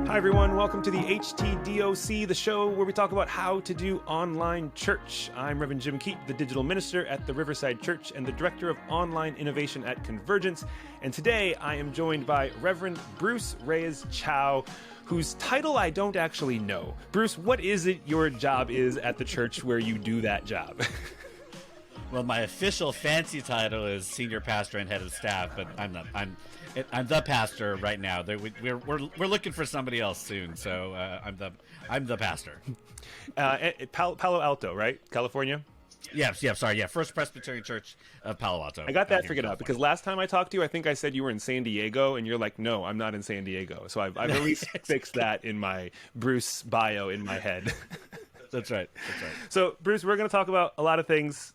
Hi everyone, welcome to the HTDOC, the show where we talk about how to do online church. I'm Reverend Jim Keat, the digital minister at the Riverside Church and the director of online innovation at Convergence. And today I am joined by Reverend Bruce Reyes-Chow, whose title I don't actually know. Bruce, what is it your job is at the church where you do that job? Well, my official fancy title is senior pastor and head of staff, but I'm not. I'm the pastor right now. We're looking for somebody else soon, so I'm the pastor. Palo Alto, right? California? Yeah. Sorry. Yeah, First Presbyterian Church of Palo Alto. I got that figured out because last time I talked to you, I think I said you were in San Diego, and you're like, no, I'm not in San Diego. So I've at least fixed that in my Bruce bio in my head. That's right. So, Bruce, we're going to talk about a lot of things.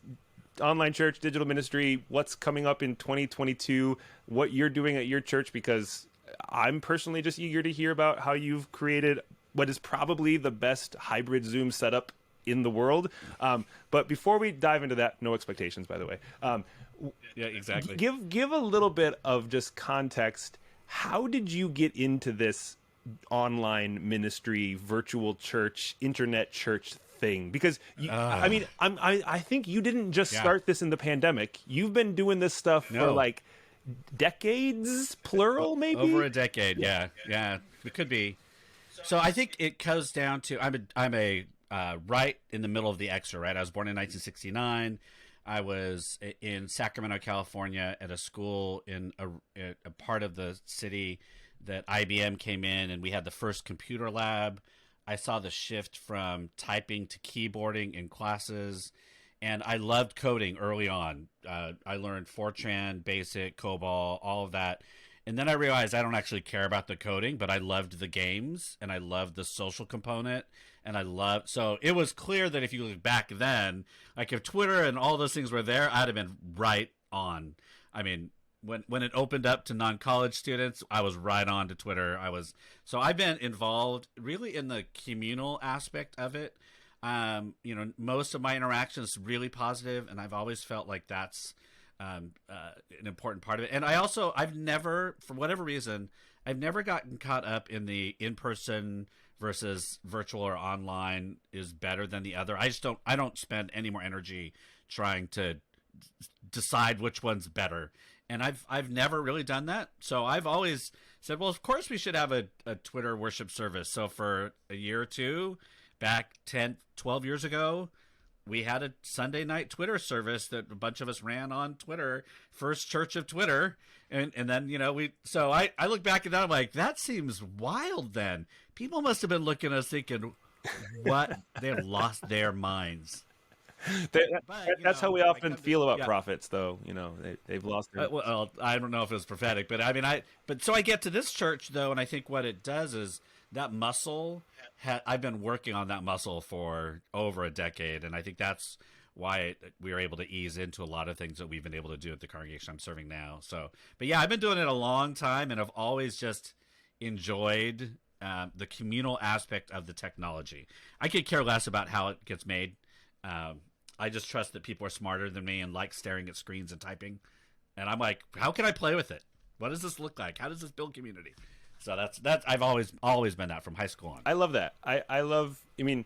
Online church, digital ministry, what's coming up in 2022, what you're doing at your church, because I'm personally just eager to hear about how you've created what is probably the best hybrid Zoom setup in the world. But before we dive into that, no expectations, by the way. Yeah, exactly. Give a little bit of just context. How did you get into this online ministry, virtual church, internet church thing? Because I think you didn't just start this in the pandemic. You've been doing this stuff for like decades, plural, maybe over a decade. Yeah, it could be. So I think it goes down to I'm a right in the middle of the X, right? I was born in 1969. I was in Sacramento, California, at a school in a part of the city that IBM came in, and we had the first computer lab. I saw the shift from typing to keyboarding in classes, and I loved coding early on. I learned Fortran, Basic, COBOL, all of that. And then I realized I don't actually care about the coding, but I loved the games, and I loved the social component, and so it was clear that if you look back then, like if Twitter and all those things were there, I'd have been right on. I mean, when it opened up to non-college students, I was right on to Twitter. So I've been involved really in the communal aspect of it. Most of my interactions really positive, and I've always felt like that's an important part of it. And I've never, for whatever reason, I've never gotten caught up in the in-person versus virtual or online is better than the other. I don't spend any more energy trying to decide which one's better. And I've never really done that. So I've always said, well, of course we should have a Twitter worship service. So for a year or two, back 10, 12 years ago, we had a Sunday night Twitter service that a bunch of us ran on Twitter, First Church of Twitter. And then, I look back at that, I'm like, that seems wild then. People must have been looking at us thinking, what? They've lost their minds. That's how we often feel about prophets, though. They've lost their... Well, I don't know if it was prophetic, but I mean, so I get to this church, though, and I think what it does is that muscle, I've been working on that muscle for over a decade, and I think that's why we were able to ease into a lot of things that we've been able to do at the congregation I'm serving now. So, but yeah, I've been doing it a long time, and I've always just enjoyed the communal aspect of the technology. I could care less about how it gets made. I just trust that people are smarter than me and like staring at screens and typing. And I'm like, how can I play with it? What does this look like? How does this build community? So that's I've always been that from high school on. I love that. I mean,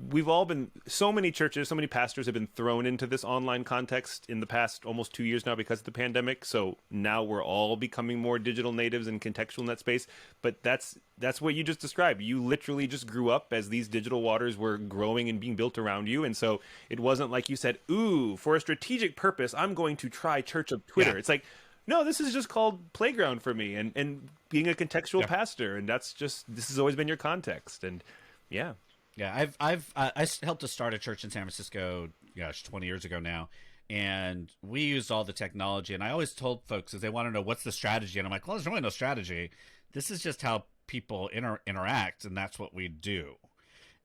we've all been, so many churches, so many pastors have been thrown into this online context in the past almost 2 years now because of the pandemic. So now we're all becoming more digital natives and contextual in that space. But that's what you just described. You literally just grew up as these digital waters were growing and being built around you. And so it wasn't like you said, ooh, for a strategic purpose, I'm going to try Church of Twitter. Yeah. It's like, no, this is just called playground for me and being a contextual pastor. And this has always been your context. And yeah. Yeah, I helped to start a church in San Francisco, 20 years ago now, and we used all the technology. And I always told folks, if they want to know what's the strategy, and I'm like, well, there's really no strategy. This is just how people interact, and that's what we do.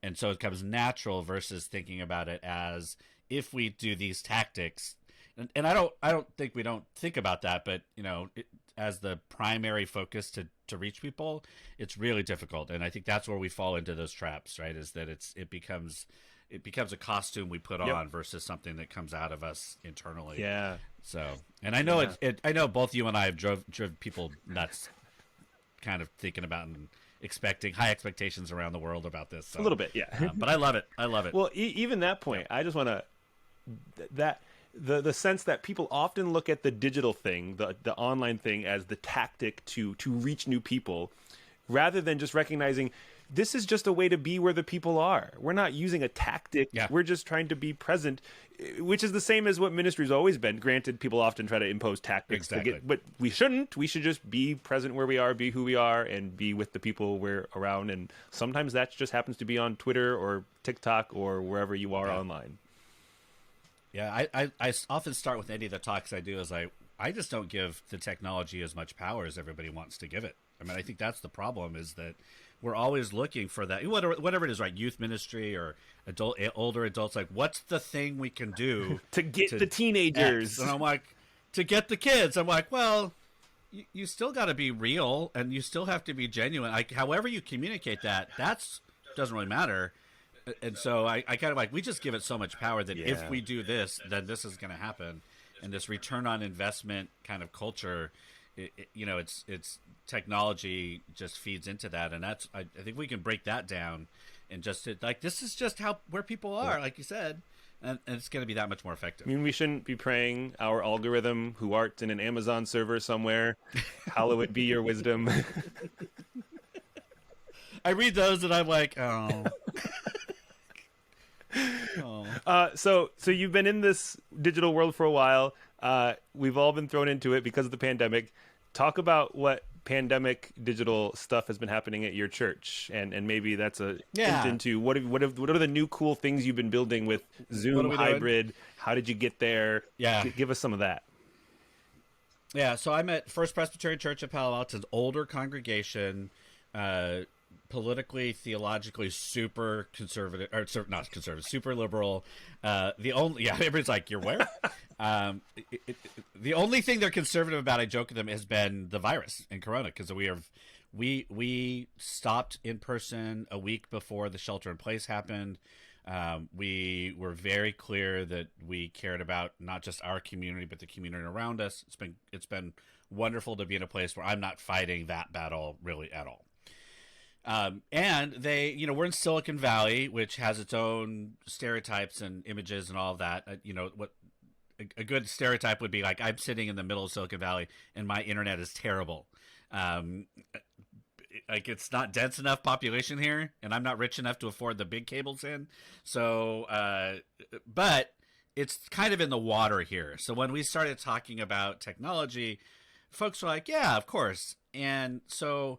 And so it comes natural versus thinking about it as if we do these tactics. And I don't think we don't think about that, but as the primary focus to reach people, it's really difficult. And I think that's where we fall into those traps, right? Is that it becomes a costume we put on versus something that comes out of us internally. Yeah. So, and I know I know both you and I have drove people nuts, kind of thinking about expecting high expectations around the world about this. So, A little bit, yeah. but I love it. I love it. Well, even that point, I just want to that the sense that people often look at the digital thing, the online thing, as the tactic to reach new people, rather than just recognizing this is just a way to be where the people are. We're not using a tactic. Yeah. We're just trying to be present, which is the same as what ministry's always been. Granted, people often try to impose tactics Exactly. but we shouldn't. We should just be present where we are, be who we are, and be with the people we're around. And sometimes that just happens to be on Twitter or TikTok or wherever you are online. Yeah, I often start with any of the talks I do is I just don't give the technology as much power as everybody wants to give it. I mean, I think that's the problem, is that we're always looking for that, whatever it is, right? Youth ministry or older adults, like, what's the thing we can do to get the teenagers? X? And I'm like, to get the kids. I'm like, well, you still got to be real, and you still have to be genuine. Like, however you communicate that's doesn't really matter. And so I kind of like, we just give it so much power that if we do this, then this is going to happen. And this return on investment kind of culture, it's technology just feeds into that. And that's, I think we can break that down and just like, this is just where people are, like you said, and it's going to be that much more effective. I mean, we shouldn't be praying our algorithm, who art in an Amazon server somewhere, hallowed be your wisdom. I read those and I'm like, oh. So you've been in this digital world for a while. We've all been thrown into it because of the pandemic. Talk about what pandemic digital stuff has been happening at your church, and maybe that's a hint into what are the new cool things you've been building with Zoom hybrid doing? How did you get there? Give us some of that. Yeah, so I'm at First Presbyterian Church of Palo Alto. It's an older congregation, politically, theologically super conservative, or not conservative, super liberal. Everybody's like, you're where? The only thing they're conservative about, I joke with them, has been the virus and Corona, because we stopped in person a week before the shelter in place happened. We were very clear that we cared about not just our community, but the community around us. It's been wonderful to be in a place where I'm not fighting that battle really at all. And we're in Silicon Valley, which has its own stereotypes and images and all of that. What a good stereotype would be, like, I'm sitting in the middle of Silicon Valley and my internet is terrible. Like, it's not dense enough population here, and I'm not rich enough to afford the big cables in. So, but it's kind of in the water here. So when we started talking about technology, folks were like, yeah, of course. And so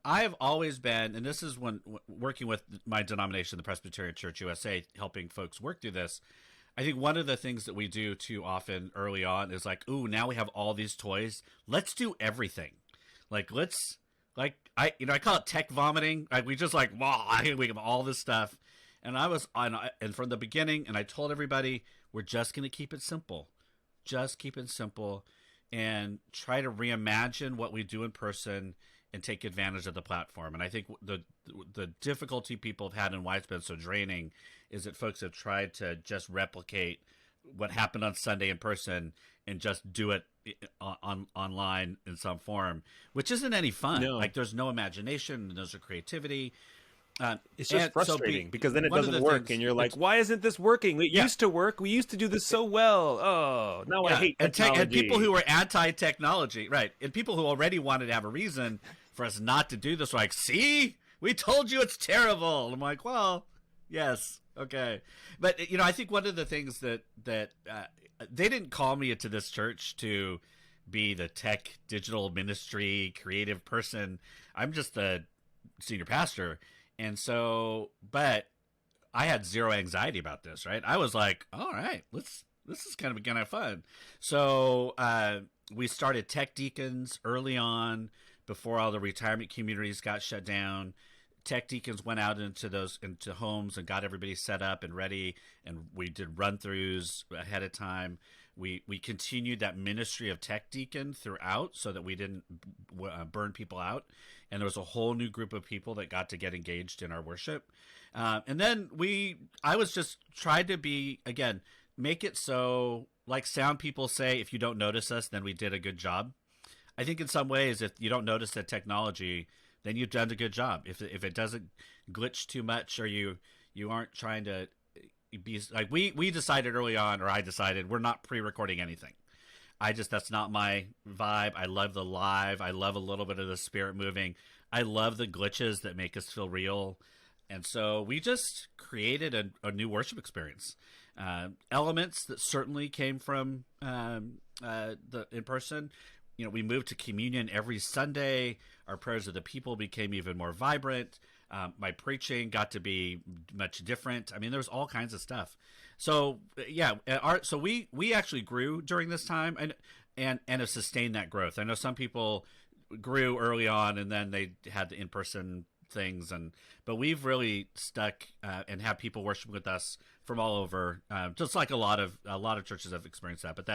I've always been, and this is when working with my denomination, the Presbyterian Church USA, helping folks work through this. I think one of the things that we do too often early on is like, ooh, now we have all these toys. Let's do everything. I call it tech vomiting. Like, we just like, wow, we have all this stuff. And and from the beginning, and I told everybody, we're just going to keep it simple. Just keep it simple and try to reimagine what we do in person and take advantage of the platform. And I think the difficulty people have had and why it's been so draining is that folks have tried to just replicate what happened on Sunday in person and just do it online in some form, which isn't any fun. No. Like, there's no imagination, there's no creativity. It's just frustrating because then it doesn't work, and you're like, why isn't this working? It used to work. We used to do this so well. Oh, now I hate technology. And people who are anti-technology, right, and people who already wanted to have a reason for us not to do this were like, see, we told you it's terrible. I'm like, well, yes, okay. But, I think one of the things that they didn't call me into this church to be the tech, digital ministry, creative person. I'm just the senior pastor. And so, but I had zero anxiety about this, right? I was like, all right, this is kind of fun. So we started tech deacons early on before all the retirement communities got shut down. Tech deacons went out into homes and got everybody set up and ready, and we did run-throughs ahead of time. We continued that ministry of tech deacon throughout so that we didn't burn people out. And there was a whole new group of people that got to get engaged in our worship. And then I was just tried to be, again, make it so, like sound people say, if you don't notice us, then we did a good job. I think in some ways, if you don't notice the technology, then you've done a good job. If it doesn't glitch too much, or you aren't trying to be like we decided early on, or I decided we're not pre-recording anything. That's not my vibe. I love the live. I love a little bit of the spirit moving. I love the glitches that make us feel real. And so we just created a new worship experience. Elements that certainly came from the in person. We moved to communion every Sunday. Our prayers of the people became even more vibrant. My preaching got to be much different. I mean, there was all kinds of stuff. So yeah, so we actually grew during this time and have sustained that growth. I know some people grew early on and then they had the in-person things, but we've really stuck and have people worship with us from all over, just like a lot of churches have experienced that. But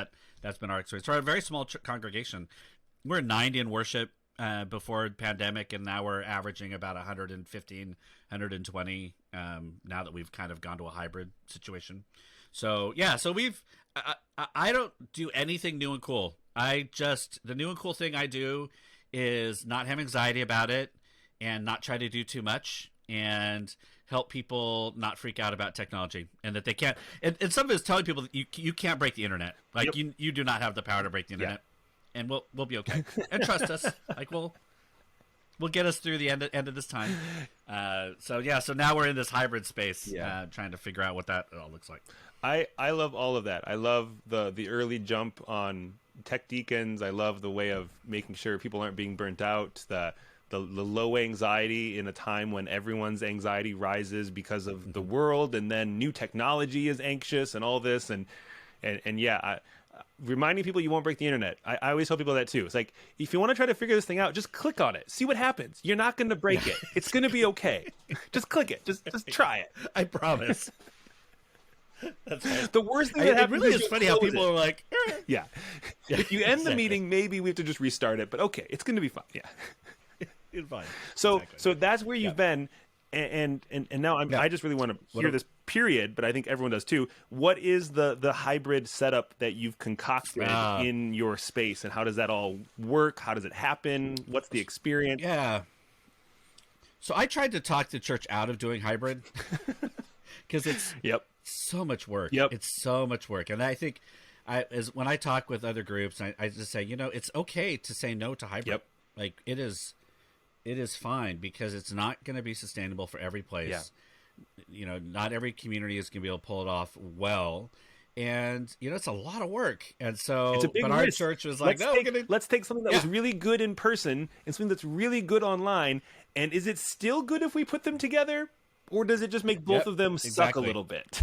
that's been our experience. So we're a very small congregation. We're 90 in worship before the pandemic, and now we're averaging about 115, 120 now that we've kind of gone to a hybrid situation. So yeah, so I don't do anything new and cool. The new and cool thing I do is not have anxiety about it and not try to do too much and help people not freak out about technology, and that they can't. And some of it is telling people that you can't break the internet. Like you do not have the power to break the internet, and we'll be okay. And trust us. Like we'll get us through the end of this time. So now we're in this hybrid space, trying to figure out what that all looks like. I love all of that. I love the early jump on tech deacons. I love the way of making sure people aren't being burnt out. The low anxiety in a time when everyone's anxiety rises because of the world, and then new technology is anxious and all this, and reminding people you won't break the internet. I always tell people that too. It's like, if you want to try to figure this thing out, just click on it, see what happens. You're not going to break it. It's going to be okay. Just click it. Just try it. I promise. That's right. The worst thing that happens, it really is funny how people are like, yeah. If you end the meeting, maybe we have to just restart it, but okay, it's going to be fine. Yeah. It's fine. So exactly. So that's where you've been, and now I just really want to hear this period, but I think everyone does too. What is the hybrid setup that you've concocted in your space, and how does that all work? How does it happen? What's the experience? Yeah. So I tried to talk the church out of doing hybrid because it's so much work. It's so much work, and I think when I talk with other groups, I just say, it's okay to say no to hybrid. Like it is fine, because it's not going to be sustainable for every place. Not every community is going to be able to pull it off well. And, it's a lot of work. And so, it's a big risk. Our church was like, let's take something that was really good in person and something that's really good online. And is it still good if we put them together? Or does it just make both of them suck a little bit?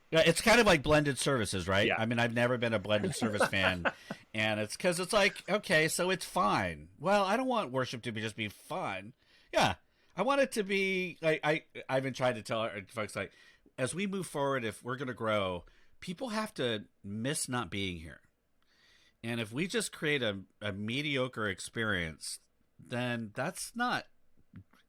Yeah, it's kind of like blended services, right? I mean, I've never been a blended service fan, and it's because it's like, okay, so it's fine. Well, I don't want worship to just be fun. Yeah, I want it to be like I've been trying to tell folks, like, as we move forward, if we're going to grow, people have to miss not being here. And if we just create a mediocre experience, then that's not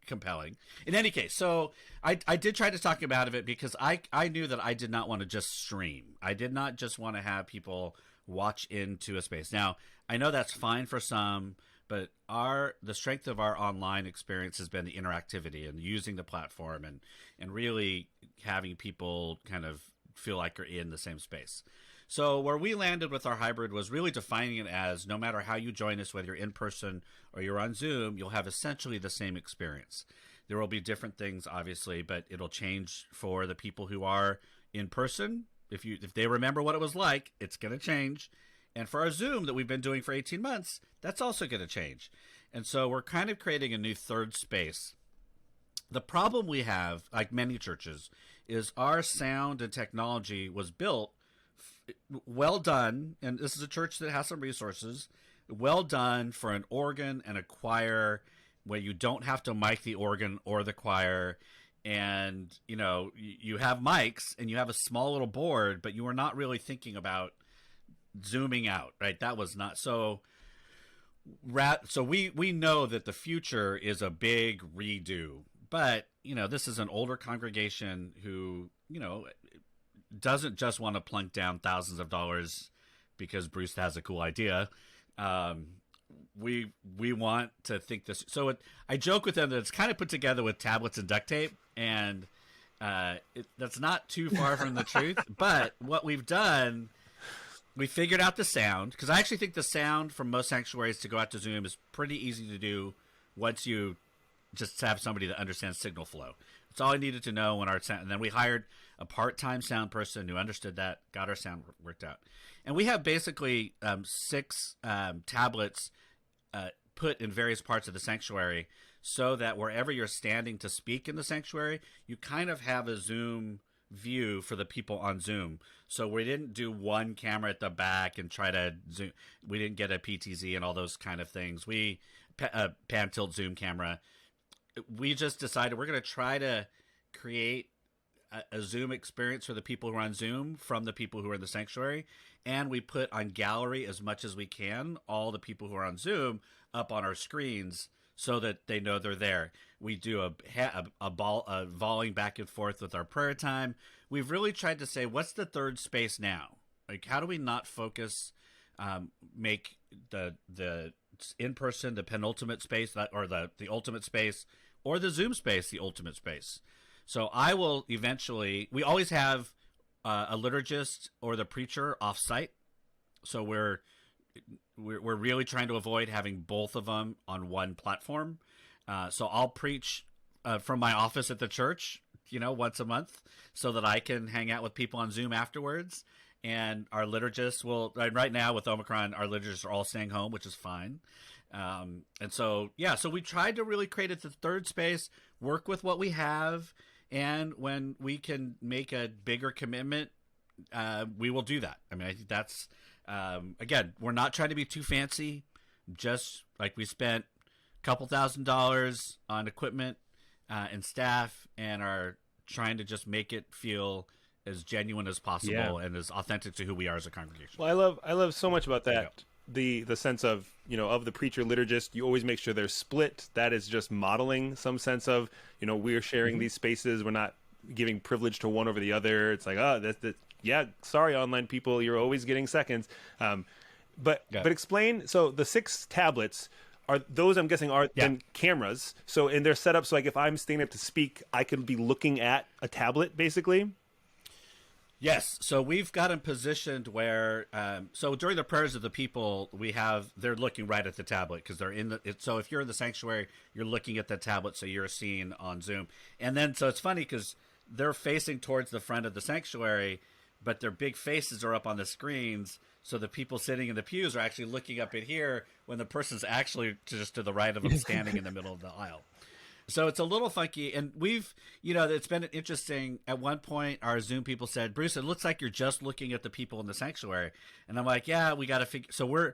compelling. In any case, so I did try to talk about it because I knew that I did not want to just stream. I did not just want to have people watch into a space. Now, I know that's fine for some, but the strength of our online experience has been the interactivity and using the platform and really having people kind of feel like you're in the same space. So where we landed with our hybrid was really defining it as, no matter how you join us, whether you're in person or you're on Zoom, you'll have essentially the same experience. There will be different things, obviously, but it'll change for the people who are in person. If they remember what it was like, it's going to change. And for our Zoom that we've been doing for 18 months, that's also going to change. And so we're kind of creating a new third space. The problem we have, like many churches, is our sound and technology was built well done, and this is a church that has some resources, well done for an organ and a choir where you don't have to mic the organ or the choir, and you have mics and you have a small little board, but you are not really thinking about zooming out, right? That was not so. So we know that the future is a big redo, but this is an older congregation who doesn't just want to plunk down thousands of dollars because Bruce has a cool idea. we want to think this. So I joke with them that it's kind of put together with tablets and duct tape, and that's not too far from the truth. But what we've done, we figured out the sound, because I actually think the sound from most sanctuaries to go out to Zoom is pretty easy to do once you just have somebody that understands signal flow. It's all I needed to know when our sound, and then we hired a part-time sound person who understood that, got our sound worked out. And we have basically 6 tablets put in various parts of the sanctuary, so that wherever you're standing to speak in the sanctuary, you kind of have a Zoom view for the people on Zoom. So we didn't do one camera at the back and try to zoom. We didn't get a PTZ and all those kind of things. We pan tilt zoom camera. We just decided we're going to try to create a Zoom experience for the people who are on Zoom from the people who are in the sanctuary. And we put on gallery as much as we can all the people who are on Zoom up on our screens so that they know they're there. We do a volleying back and forth with our prayer time. We've really tried to say, what's the third space now? Like, how do we not focus, make the in-person the penultimate space, or the ultimate space, or the Zoom space the ultimate space? So I will eventually, we always have a liturgist or the preacher off-site. So we're really trying to avoid having both of them on one platform. So I'll preach from my office at the church, once a month, so that I can hang out with people on Zoom afterwards. And our liturgists will, right now with Omicron, our liturgists are all staying home, which is fine. And so, so we tried to really create the third space, work with what we have. And when we can make a bigger commitment, we will do that. I mean, I think that's, again, we're not trying to be too fancy. Just like we spent a couple $1,000s on equipment and staff, and are trying to just make it feel as genuine as possible and as authentic to who we are as a congregation. Well, I love so much about that. The sense of, of the preacher liturgist, you always make sure they're split. That is just modeling some sense of, we're sharing these spaces. We're not giving privilege to one over the other. It's like, sorry, online people, you're always getting seconds. But explain, so the 6 tablets, are those, I'm guessing, are then cameras. So, and they're set up so, like, if I'm standing up to speak, I could be looking at a tablet, basically? Yes. So we've got them positioned where, so during the prayers of the people, they're looking right at the tablet, because they're so if you're in the sanctuary, you're looking at the tablet, so you're seen on Zoom. And then, so it's funny because they're facing towards the front of the sanctuary, but their big faces are up on the screens. So the people sitting in the pews are actually looking up at here when the person's actually just to the right of them, standing in the middle of the aisle. So it's a little funky, and we've, it's been interesting. At one point, our Zoom people said, Bruce, it looks like you're just looking at the people in the sanctuary. And I'm like, yeah, we got to figure. So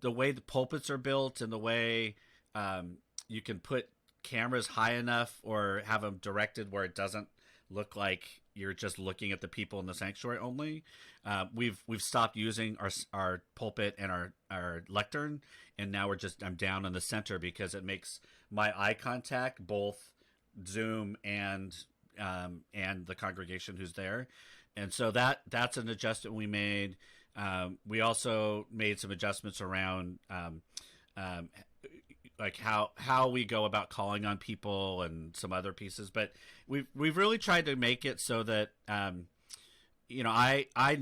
the way the pulpits are built, and the way you can put cameras high enough or have them directed where it doesn't look like you're just looking at the people in the sanctuary only. We've stopped using our pulpit and our lectern, and now I'm down in the center, because it makes my eye contact both Zoom and the congregation who's there. And so that's an adjustment we made. We also made some adjustments around like how we go about calling on people and some other pieces, but we've really tried to make it so that I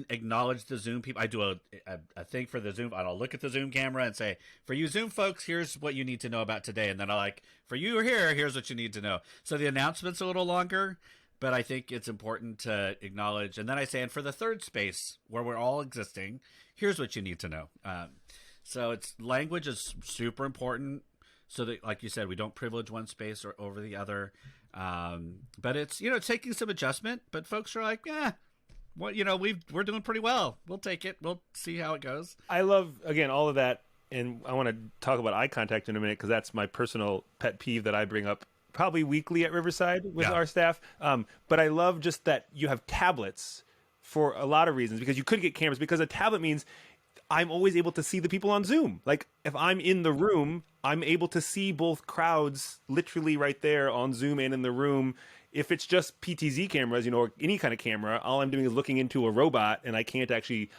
acknowledge the Zoom people. I do a thing for the Zoom. I'll look at the Zoom camera and say, for you Zoom folks, here's what you need to know about today. And then for you here's what you need to know. So the announcement's a little longer, but I think it's important to acknowledge. And then I say, and for the third space where we're all existing, here's what you need to know. So language is super important. So that, like you said, we don't privilege one space or over the other. But it's, it's taking some adjustment, but folks are like, we're doing pretty well. We'll take it. We'll see how it goes. I love, again, all of that. And I want to talk about eye contact in a minute, because that's my personal pet peeve that I bring up probably weekly at Riverside with our staff. But I love just that you have tablets for a lot of reasons, because you could get cameras, because a tablet means I'm always able to see the people on Zoom. Like, if I'm in the room, I'm able to see both crowds literally right there on Zoom and in the room. If it's just PTZ cameras, or any kind of camera, all I'm doing is looking into a robot, and I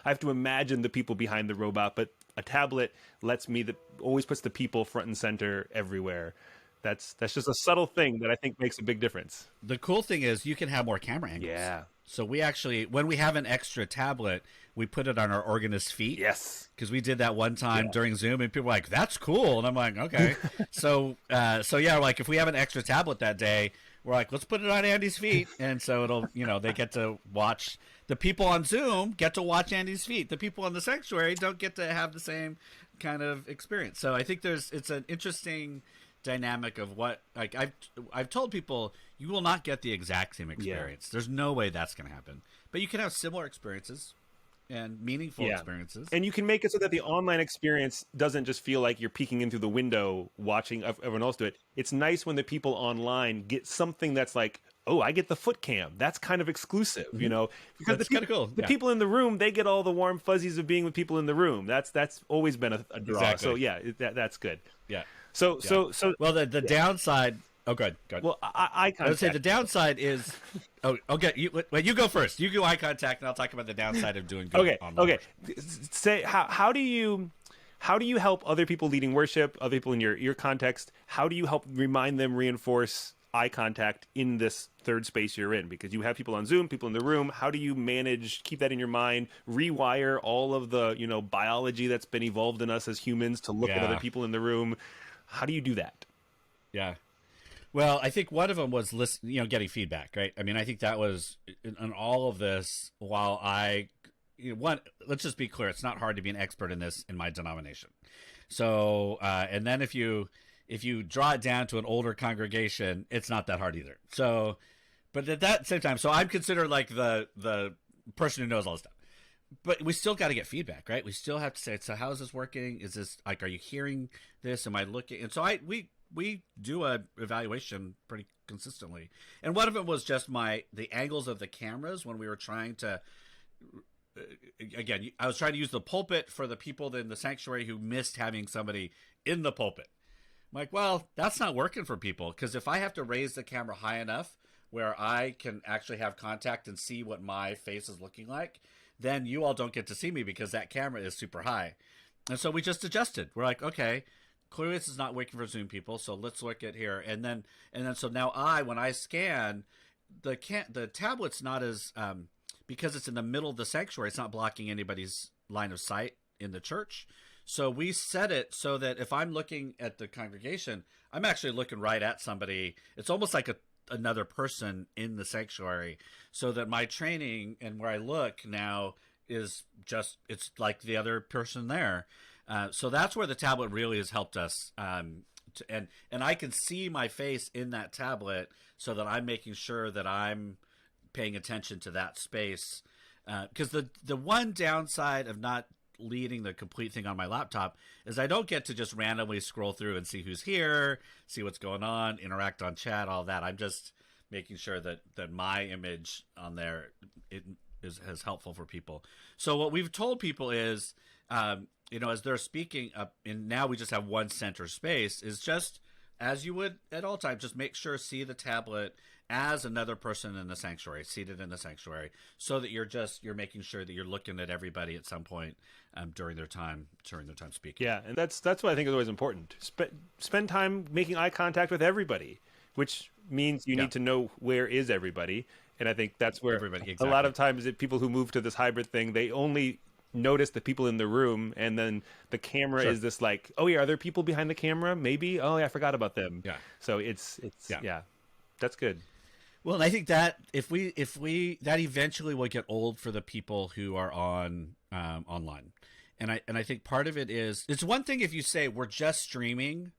have to imagine the people behind the robot. But a tablet lets me always puts the people front and center everywhere. That's just a subtle thing that I think makes a big difference. The cool thing is you can have more camera angles. Yeah. So we actually, when we have an extra tablet, we put it on our organist's feet. Yes. Because we did that one time during Zoom, and people were like, "That's cool," and I'm like, "Okay." so yeah, like if we have an extra tablet that day, we're like, "Let's put it on Andy's feet," and so it'll, they get to watch. The people on Zoom get to watch Andy's feet. The people in the sanctuary don't get to have the same kind of experience. So I think it's an interesting dynamic of what, like, I've told people, you will not get the exact same experience. There's no way that's going to happen, but you can have similar experiences and meaningful experiences, and you can make it so that the online experience doesn't just feel like you're peeking in through the window watching everyone else do it. It's nice when the people online get something that's like, oh, I get the foot cam. That's kind of exclusive, because that's kind of cool. The people in the room, they get all the warm fuzzies of being with people in the room. That's always been a draw. Exactly. So yeah, that's good. Yeah. So well, the downside. Oh, good. Well, eye contact. I would say the downside is. Oh, okay. You go first. You go eye contact, and I'll talk about the downside of doing good online. Okay. Say how do you help other people leading worship, other people in your context? How do you help remind them, reinforce eye contact in this third space you're in? Because you have people on Zoom, people in the room. How do you manage, keep that in your mind, rewire all of the biology that's been evolved in us as humans to look at other people in the room? How do you do that? Yeah. Well, I think one of them was getting feedback, right? I mean, I think that was in all of this. While let's just be clear, it's not hard to be an expert in this in my denomination. So, and then if you draw it down to an older congregation, it's not that hard either. So, but at that same time, so I'm considered like the person who knows all this stuff. But we still got to get feedback, right? We still have to say, so how is this working? Is this like, are you hearing this? Am I looking? And so we do a evaluation pretty consistently. And one of them was just the angles of the cameras when we were trying to, again, I was trying to use the pulpit for the people in the sanctuary who missed having somebody in the pulpit. I'm like, well, that's not working for people, because if I have to raise the camera high enough where I can actually have contact and see what my face is looking like, then you all don't get to see me because that camera is super high. And so we just adjusted. We're like, okay, clearly this is not working for Zoom people, so let's look at here. And then so now when I scan, the tablet's not as because it's in the middle of the sanctuary, it's not blocking anybody's line of sight in the church. So we set it so that if I'm looking at the congregation, I'm actually looking right at somebody. It's almost like another person in the sanctuary, so that my training and where I look now is just, it's like the other person there. So that's where the tablet really has helped us. And I can see my face in that tablet, so that I'm making sure that I'm paying attention to that space. Because the one downside of not leading the complete thing on my laptop is I don't get to just randomly scroll through and see who's here, see what's going on, interact on chat, all that. I'm just making sure that my image on there is helpful for people. So what we've told people is, as they're speaking up, and now we just have one center space, is just as you would at all times, just make sure see the tablet as another person in the sanctuary, seated in the sanctuary, so that you're making sure that you're looking at everybody at some point during their time speaking. Yeah, and that's what I think is always important. Spend time making eye contact with everybody, which means you need to know where is everybody. And I think that's where everybody, a lot of times people who move to this hybrid thing, they only notice the people in the room, and then the camera is this like, oh yeah, are there people behind the camera? Maybe. Oh yeah, I forgot about them. Yeah. So it's that's good. Well, and I think that if we that eventually will get old for the people who are on online, and I think part of it is, it's one thing if you say we're just streaming,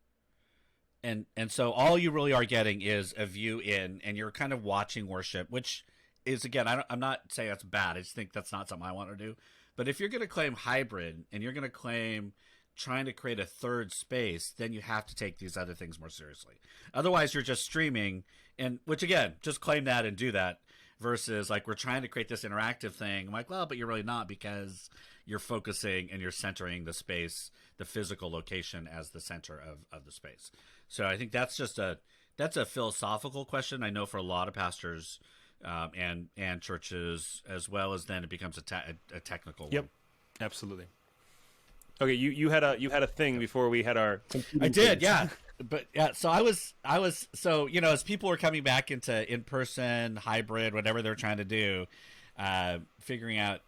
and so all you really are getting is a view in, and you're kind of watching worship, which is, again, I'm not saying that's bad. I just think that's not something I want to do. But if you're going to claim hybrid, and you're going to claim trying to create a third space, then you have to take these other things more seriously. Otherwise, you're just streaming, and which, again, just claim that and do that, versus like, we're trying to create this interactive thing. I'm like, well, but you're really not, because you're focusing and you're centering the space, the physical location, as the center of the space. So I think that's a philosophical question, I know, for a lot of pastors and churches, as well as then it becomes a technical one. Yep, absolutely. Okay, you had a thing before we had our. I did, yeah. But yeah, so I was so as people were coming back into in person, hybrid, whatever they're trying to do, figuring out.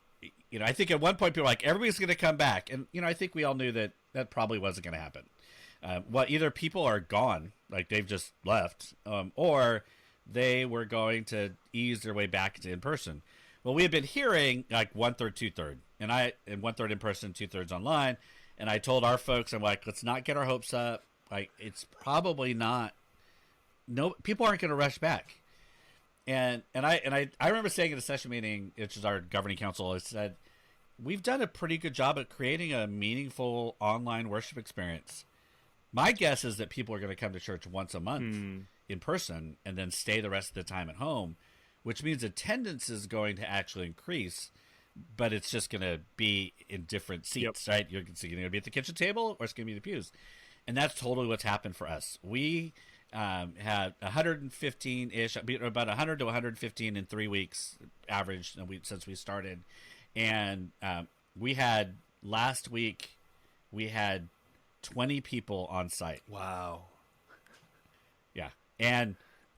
I think at one point people were like, everybody's going to come back, and I think we all knew that probably wasn't going to happen. Either people are gone, like they've just left, or they were going to ease their way back to in person. Well, we had been hearing like 1/3, 2/3, and 1/3 in person, 2/3 online. And I told our folks, I'm like, let's not get our hopes up. Like, it's probably not. No, people aren't going to rush back. And I remember saying at a session meeting, which is our governing council, I said, we've done a pretty good job at creating a meaningful online worship experience. My guess is that people are going to come to church once a month in person and then stay the rest of the time at home, which means attendance is going to actually increase, but it's just going to be in different seats, right? You're going to be at the kitchen table or it's going to be the pews. And that's totally what's happened for us. We had 115-ish, about 100 to 115 in 3 weeks average since we started. And we had last week, we had 20 people on site. Wow. Yeah. And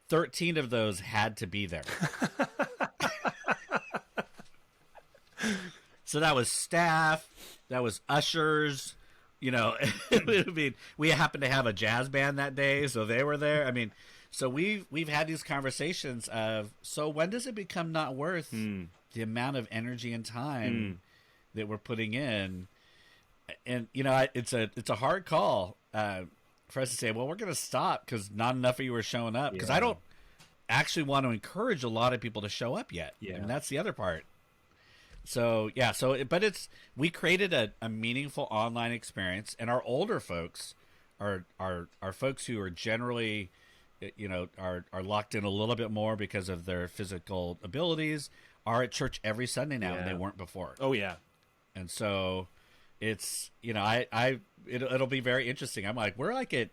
13 of those had to be there. So that was staff, that was ushers, I mean, we happened to have a jazz band that day, so they were there. I mean, so we've had these conversations of, so when does it become not worth the amount of energy and time that we're putting in? And it's a hard call for us to say, well, we're going to stop because not enough of you are showing up. Because I don't actually want to encourage a lot of people to show up yet. Yeah, and that's the other part. So but we created a meaningful online experience, and our older folks are folks who are generally, are locked in a little bit more because of their physical abilities, are at church every Sunday now, and they weren't before. Oh yeah, and so it's it'll be very interesting. I'm like, we're like at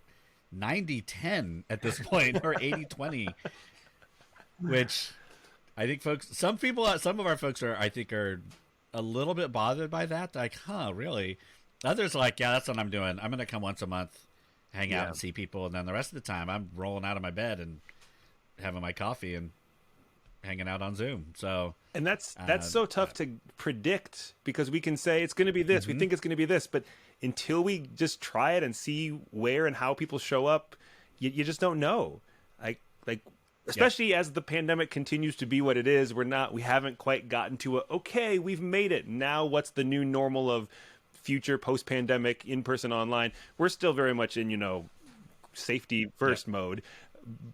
90-10 at this point, or 80-20, which. I think some of our folks are a little bit bothered by that. Like, really? Others are like, yeah, that's what I'm doing. I'm going to come once a month, hang out and see people. And then the rest of the time I'm rolling out of my bed and having my coffee and hanging out on Zoom. So, and that's so tough to predict, because we can say it's going to be this, we think it's going to be this, but until we just try it and see where and how people show up, you just don't know. Like, especially as the pandemic continues to be what it is, we haven't quite gotten to okay, we've made it. Now what's the new normal of future post-pandemic in-person online? We're still very much in, safety first mode.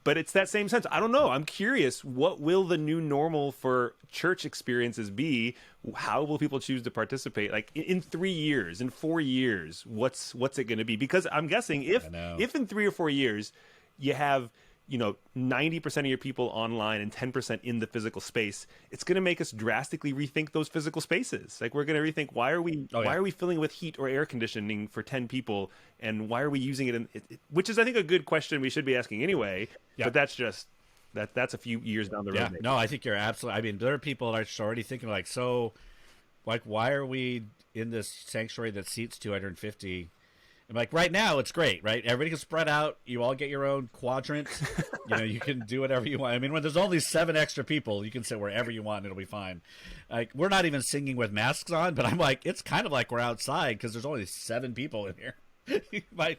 But it's that same sense. I don't know. I'm curious, what will the new normal for church experiences be? How will people choose to participate? Like in 3 years, in 4 years, what's it going to be? Because I'm guessing if in 3 or 4 years you have 90% of your people online and 10% in the physical space, it's going to make us drastically rethink those physical spaces. Like, we're going to rethink, why are we filling with heat or air conditioning for 10 people, and why are we using it which is, I think, a good question we should be asking anyway. But that's just that's a few years down the road. Maybe. No, I think you're absolutely. I mean, there are people that are already thinking like, so, like, why are we in this sanctuary that seats 250? I'm like, right now it's great, right? Everybody can spread out. You all get your own quadrant. You can do whatever you want. I mean, when there's only 7 extra people, you can sit wherever you want and it'll be fine. Like, we're not even singing with masks on, but I'm like, it's kind of like we're outside because there's only 7 people in here. But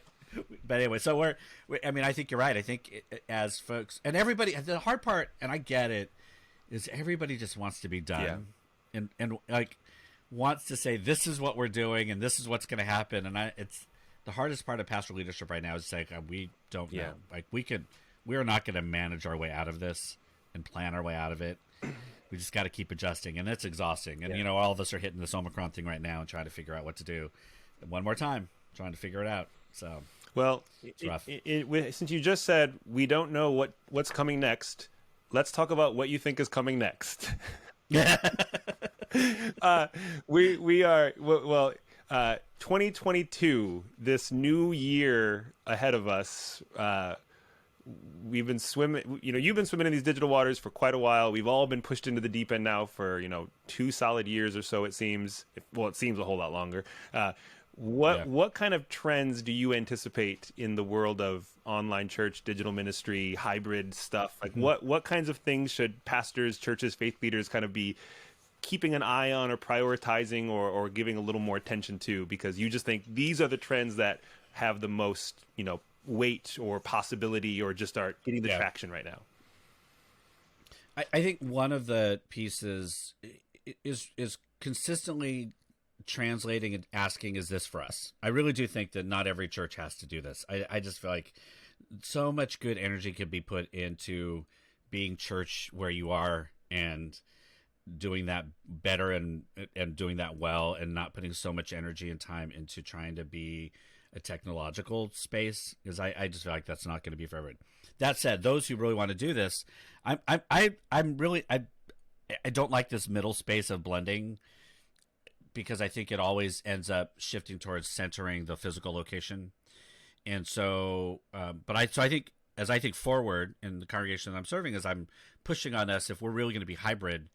anyway, so I think you're right. I think as folks and everybody, the hard part, and I get it, is everybody just wants to be done, and like wants to say this is what we're doing and this is what's going to happen, and it's. The hardest part of pastoral leadership right now is saying we don't know. Like, we are not going to manage our way out of this and plan our way out of it. We just got to keep adjusting, and it's exhausting. And all of us are hitting this Omicron thing right now and trying to figure out what to do. One more time, trying to figure it out. So, well, since you just said we don't know what's coming next, let's talk about what you think is coming next. We are 2022, this new year ahead of us. We've been swimming, you've been swimming in these digital waters for quite a while. We've all been pushed into the deep end now for, 2 solid years or so, it seems. It seems a whole lot longer. Yeah. What kind of trends do you anticipate in the world of online church, digital ministry, hybrid stuff? Like Mhm. what kinds of things should pastors, churches, faith leaders kind of be keeping an eye on or prioritizing or giving a little more attention to, because you just think these are the trends that have the most, weight or possibility or just are getting the Yeah. traction right now? I think one of the pieces is consistently translating and asking, is this for us? I really do think that not every church has to do this. I just feel like so much good energy can be put into being church where you are and doing that better and doing that well, and not putting so much energy and time into trying to be a technological space, because I just feel like that's not going to be for everyone. That said, those who really want to do this, I'm really I don't like this middle space of blending, because I think it always ends up shifting towards centering the physical location. And so, I think, as I think forward in the congregation that I'm serving, as I'm pushing on us, if we're really going to be hybrid,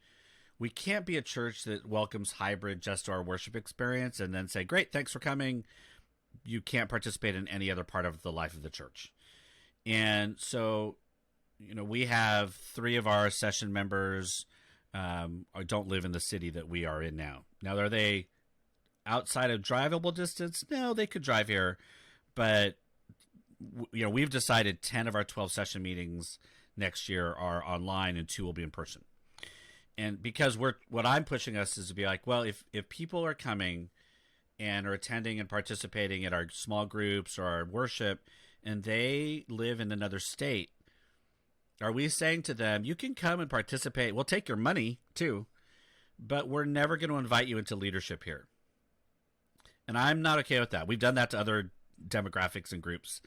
we can't be a church that welcomes hybrid just to our worship experience and then say, great, thanks for coming. You can't participate in any other part of the life of the church. And so, we have 3 of our session members don't live in the city that we are in now. Now, are they outside of drivable distance? No, they could drive here, but we've decided 10 of our 12 session meetings next year are online and 2 will be in person. And because what I'm pushing us is to be like, well, if people are coming and are attending and participating at our small groups or our worship, and they live in another state, are we saying to them, you can come and participate, we'll take your money too, but we're never going to invite you into leadership here? And I'm not okay with that. We've done that to other demographics and groups.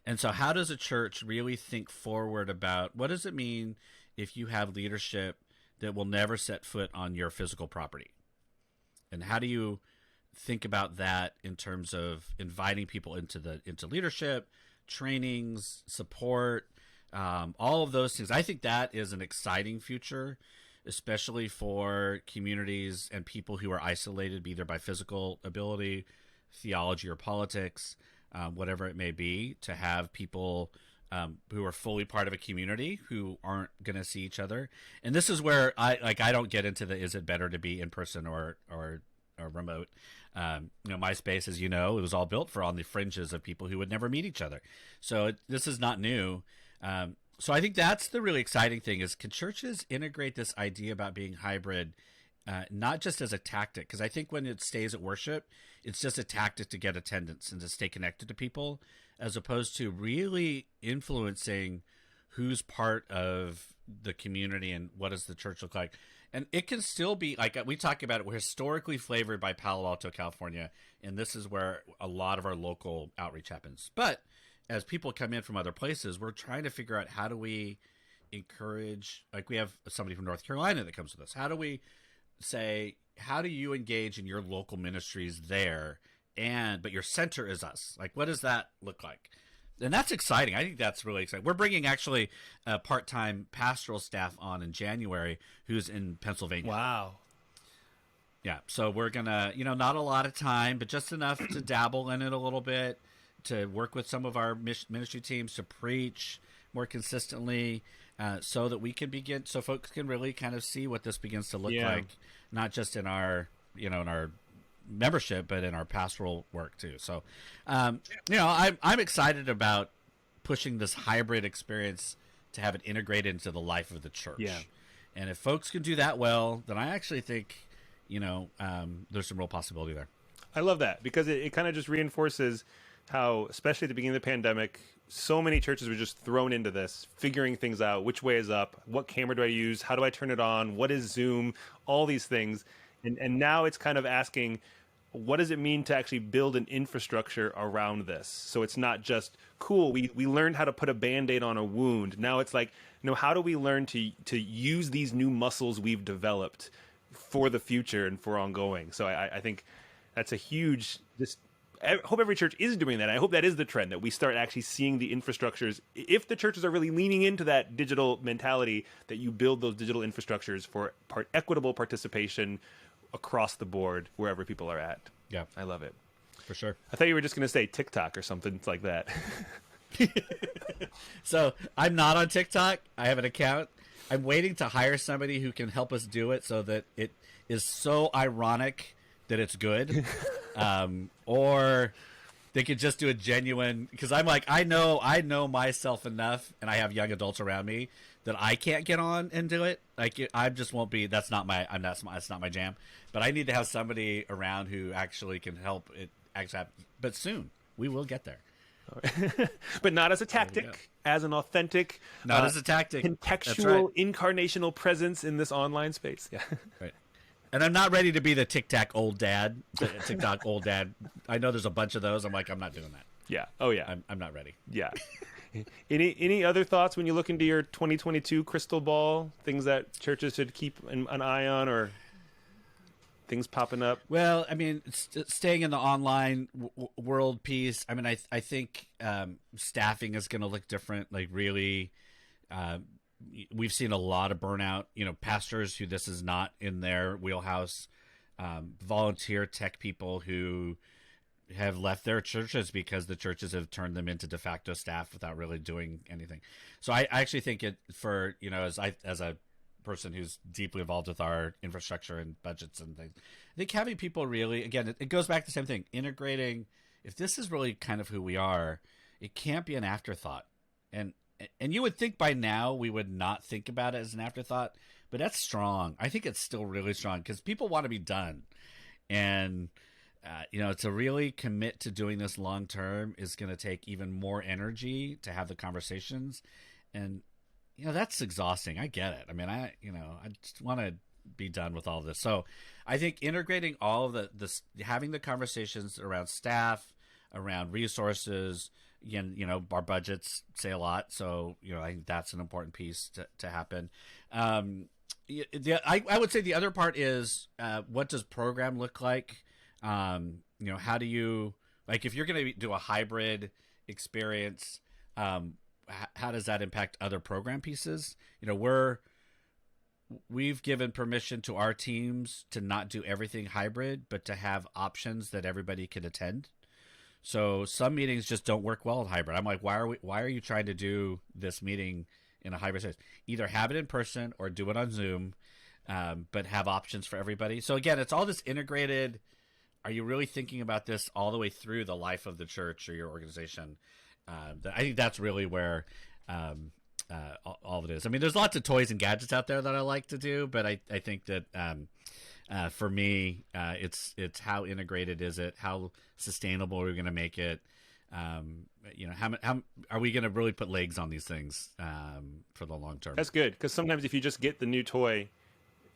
And so how does a church really think forward about what does it mean if you have leadership that will never set foot on your physical property? And how do you think about that in terms of inviting people into leadership, trainings, support, all of those things? I think that is an exciting future, especially for communities and people who are isolated, either by physical ability, theology, or politics, whatever it may be, to have people who are fully part of a community who aren't going to see each other. And this is where I don't get into the is it better to be in person or remote. MySpace, as you know, it was all built for on the fringes of people who would never meet each other. So this is not new. So I think that's the really exciting thing is, can churches integrate this idea about being hybrid, not just as a tactic? Because I think when it stays at worship, it's just a tactic to get attendance and to stay connected to people, as opposed to really influencing who's part of the community and what does the church look like. And it can still be, like we talk about it, we're historically flavored by Palo Alto, California, and this is where a lot of our local outreach happens. But as people come in from other places, we're trying to figure out how do we encourage, like we have somebody from North Carolina that comes with us. How do we say, how do you engage in your local ministries there, but your center is us? Like, what does that look like? And that's exciting. I think that's really exciting. We're bringing actually a part-time pastoral staff on in January who's in Pennsylvania. Wow. Yeah. So we're going to, not a lot of time, but just enough to dabble in it a little bit, to work with some of our ministry teams to preach more consistently, so that we can begin, so folks can really kind of see what this begins to look like, not just in our, in our membership, but in our pastoral work too. So, I'm excited about pushing this hybrid experience to have it integrated into the life of the church. Yeah. And if folks can do that well, then I actually think, there's some real possibility there. I love that, because it kind of just reinforces how, especially at the beginning of the pandemic, so many churches were just thrown into this, figuring things out. Which way is up? What camera do I use? How do I turn it on? What is Zoom? All these things. And now it's kind of asking, what does it mean to actually build an infrastructure around this? So it's not just, cool, we learned how to put a Band-Aid on a wound. Now it's like, how do we learn to use these new muscles we've developed for the future and for ongoing? So I think that's a huge, I hope every church is doing that. I hope that is the trend, that we start actually seeing the infrastructures. If the churches are really leaning into that digital mentality, that you build those digital infrastructures for equitable participation across the board, wherever people are at. Yeah. I love it. For sure. I thought you were just going to say TikTok or something like that. So I'm not on TikTok. I have an account. I'm waiting to hire somebody who can help us do it so that it is so ironic that it's good. Or they could just do a genuine, because I'm like, I know myself enough, and I have young adults around me that I can't get on and do it. Like, I just won't be. That's not my jam. But I need to have somebody around who actually can help it actually happen. But soon we will get there. But not as a tactic, as an authentic, not as a tactic, contextual, incarnational presence in this online space. Yeah, right. And I'm not ready to be the TikTok old dad. TikTok old dad. I know there's a bunch of those. I'm like, I'm not doing that. Yeah. Oh yeah. I'm not ready. Yeah. Any other thoughts when you look into your 2022 crystal ball? Things that churches should keep an eye on, or things popping up? Well, I mean, staying in the online world piece. I mean, I think staffing is going to look different. Like, really, we've seen a lot of burnout. You know, pastors who this is not in their wheelhouse, volunteer tech people who have left their churches because the churches have turned them into de facto staff without really doing anything. So I actually think it, for, you know, as a person who's deeply involved with our infrastructure and budgets and things, I think having people really, again, it goes back to the same thing, integrating. If this is really kind of who we are, it can't be an afterthought. And you would think by now we would not think about it as an afterthought, but that's strong. I think it's still really strong because people want to be done. And you know, to really commit to doing this long term is going to take even more energy to have the conversations. And, you know, that's exhausting. I get it. I mean, I just want to be done with all of this. So I think integrating all of this, having the conversations around staff, around resources, again, you know, our budgets say a lot. So, you know, I think that's an important piece to happen. I would say the other part is, what does program look like? You know, how do you, like, if you're going to do a hybrid experience, how does that impact other program pieces? You know, we've given permission to our teams to not do everything hybrid, but to have options that everybody can attend. So some meetings just don't work well in hybrid. I'm like, why are you trying to do this meeting in a hybrid space? Either have it in person or do it on Zoom, but have options for everybody. So again, it's all this integrated. Are you really thinking about this all the way through the life of the church or your organization? I think that's really where all of it is. I mean, there's lots of toys and gadgets out there that I like to do, but I think that for me, it's how integrated is it? How sustainable are we going to make it? You know, how are we going to really put legs on these things for the long term? That's good, because sometimes if you just get the new toy,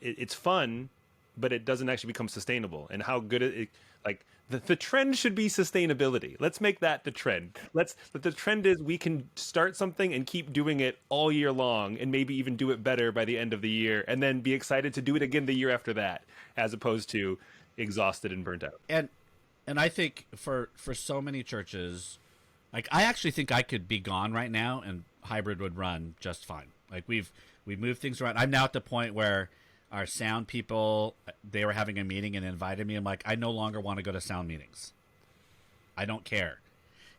it's fun, but it doesn't actually become sustainable. And how good it like the trend should be sustainability. Let's make that the trend. The trend is we can start something and keep doing it all year long, and maybe even do it better by the end of the year, and then be excited to do it again the year after that, as opposed to exhausted and burnt out. And I think for so many churches, like, I actually think I could be gone right now and hybrid would run just fine. Like, we've moved things around. I'm now at the point where our sound people, they were having a meeting and invited me. I'm like, I no longer want to go to sound meetings. I don't care.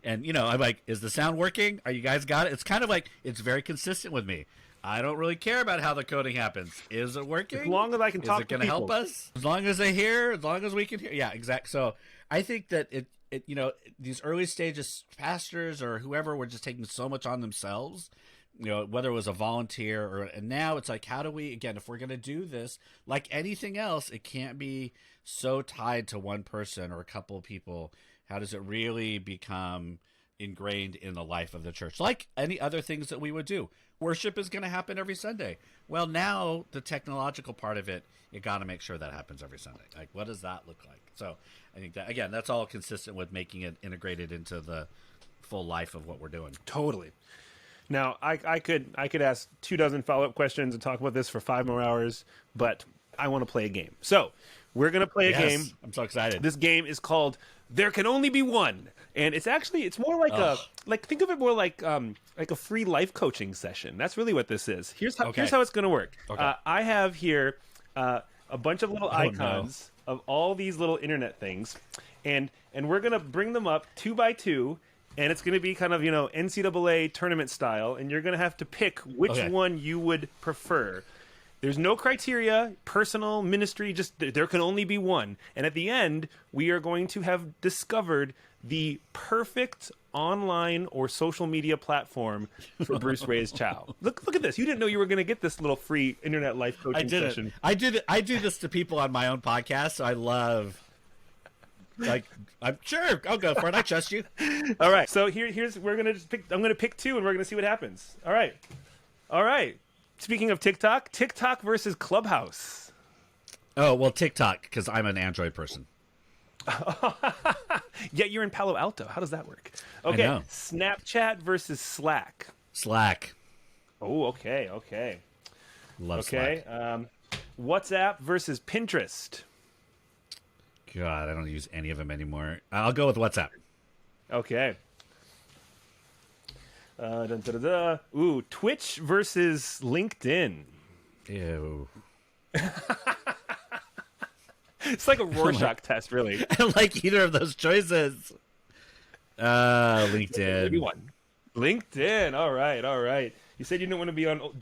And, you know, I'm like, is the sound working? Are you guys got it? It's kind of like, it's very consistent with me. I don't really care about how the coding happens. Is it working? As long as I can talk to people. Is it going to help us? As long as they hear, as long as we can hear. Yeah, exactly. So I think that it, you know, these early stages, pastors or whoever were just taking so much on themselves, you know, whether it was a volunteer and now it's like, how do we, again, if we're going to do this, like anything else, it can't be so tied to one person or a couple of people. How does it really become ingrained in the life of the church? Like any other things that we would do. Worship is going to happen every Sunday. Well, now the technological part of it, you got to make sure that happens every Sunday. Like, what does that look like? So I think that, again, that's all consistent with making it integrated into the full life of what we're doing. Totally. Now, I could ask 24 follow-up questions and talk about this for 5 more hours, but I want to play a game. So we're going to play a game. I'm so excited. This game is called There Can Only Be One. And it's more like think of it more like a free life coaching session. That's really what this is. Here's how it's going to work. Okay. I have here a bunch of little icons of all these little internet things. and we're gonna bring them up 2 by 2, and it's gonna be kind of NCAA tournament style, and you're gonna have to pick which one you would prefer. There's no criteria, personal, ministry, just there can only be one. And at the end, we are going to have discovered the perfect online or social media platform for Bruce Reyes-Chow. Look at this. You didn't know you were going to get this little free internet life coaching session. I do this to people on my own podcast, so I love... I'm sure I'll go for it. I trust you. All right. So we're going to just pick... I'm going to pick 2, and we're going to see what happens. All right. Speaking of TikTok versus Clubhouse. Oh, well, TikTok, because I'm an Android person. Yet you're in Palo Alto. How does that work? Okay, Snapchat versus Slack. Slack. Oh, okay. Love Slack. WhatsApp versus Pinterest. God, I don't use any of them anymore. I'll go with WhatsApp. Okay. Ooh, Twitch versus LinkedIn. Ew. It's like a Rorschach test, really. I don't like either of those choices. LinkedIn. Maybe one. LinkedIn. All right. You said you didn't want to be on old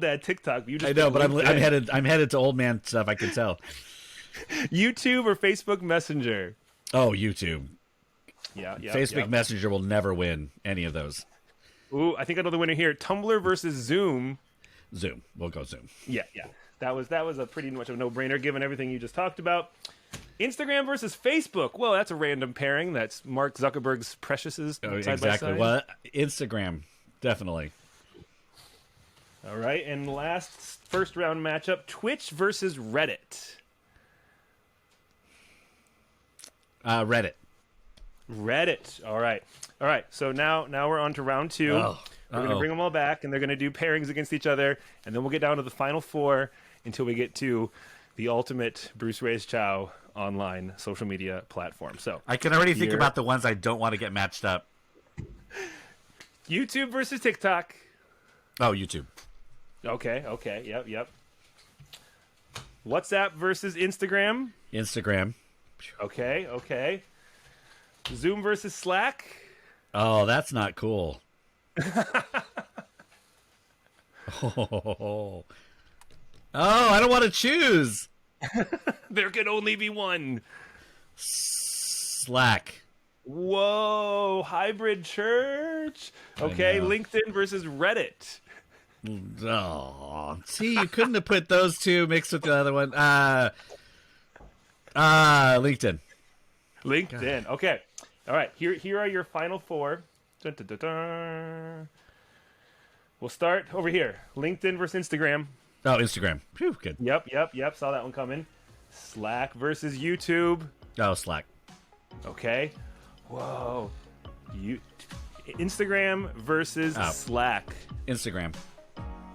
dad TikTok, but you just. I know, but I'm headed to old man stuff. I can tell. YouTube or Facebook Messenger? Oh, YouTube. Yeah. Facebook Messenger will never win any of those. Ooh, I think I know the winner here. Tumblr versus Zoom. Zoom. We'll go Zoom. Yeah. That was a pretty much a no-brainer given everything you just talked about. Instagram versus Facebook. Well, that's a random pairing. That's Mark Zuckerberg's preciouses side by side. Well, Instagram, definitely. All right, and last first round matchup: Twitch versus Reddit. Reddit. All right. So now we're on to round 2. Oh. We're going to bring them all back, and they're going to do pairings against each other, and then we'll get down to the final 4 until we get to the ultimate Bruce Reyes-Chow online social media platform. So I can already think about the ones I don't want to get matched up. YouTube versus TikTok. Oh, YouTube. Okay. Yep. WhatsApp versus Instagram. Instagram. Okay. Zoom versus Slack. Oh, that's not cool. Oh, I don't want to choose. There can only be one. Slack. Whoa, hybrid church. Okay, LinkedIn versus Reddit. Oh, see, you couldn't have put those two mixed with the other one. LinkedIn. LinkedIn. Okay. All right. Here are your final 4. Dun, dun, dun, dun. We'll start over here. LinkedIn versus Instagram. Oh, Instagram. Phew, good. Yep. Saw that one coming. Slack versus YouTube. Oh, Slack. Okay. Whoa. Instagram versus Slack. Instagram.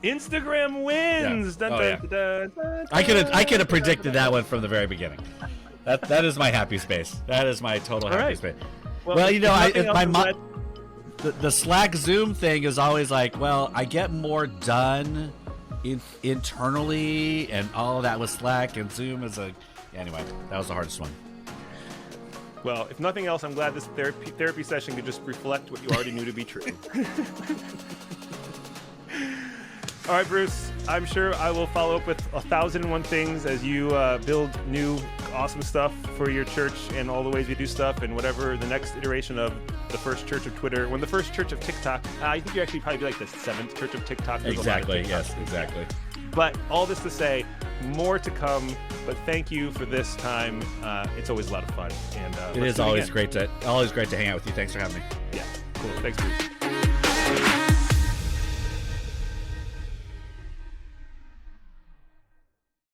Instagram wins. Yeah. Dun, dun, dun, dun, I could have predicted that one from the very beginning. That is my happy space. That is my total happy space. Well, the Slack Zoom thing is always like, well, I get more done internally and all of that with Slack, and Zoom is anyway, that was the hardest one. Well, if nothing else, I'm glad this therapy session could just reflect what you already knew to be true. All right, Bruce, I'm sure I will follow up with 1,001 things as you build new awesome stuff for your church and all the ways you do stuff and whatever the next iteration of the first church of Twitter, when the first church of TikTok, I think you actually probably be like the 7th church of TikTok. Exactly, yes, exactly. But all this to say, more to come, but thank you for this time. It's always a lot of fun. And it is always great to hang out with you. Thanks for having me. Yeah, cool. Thanks, Bruce.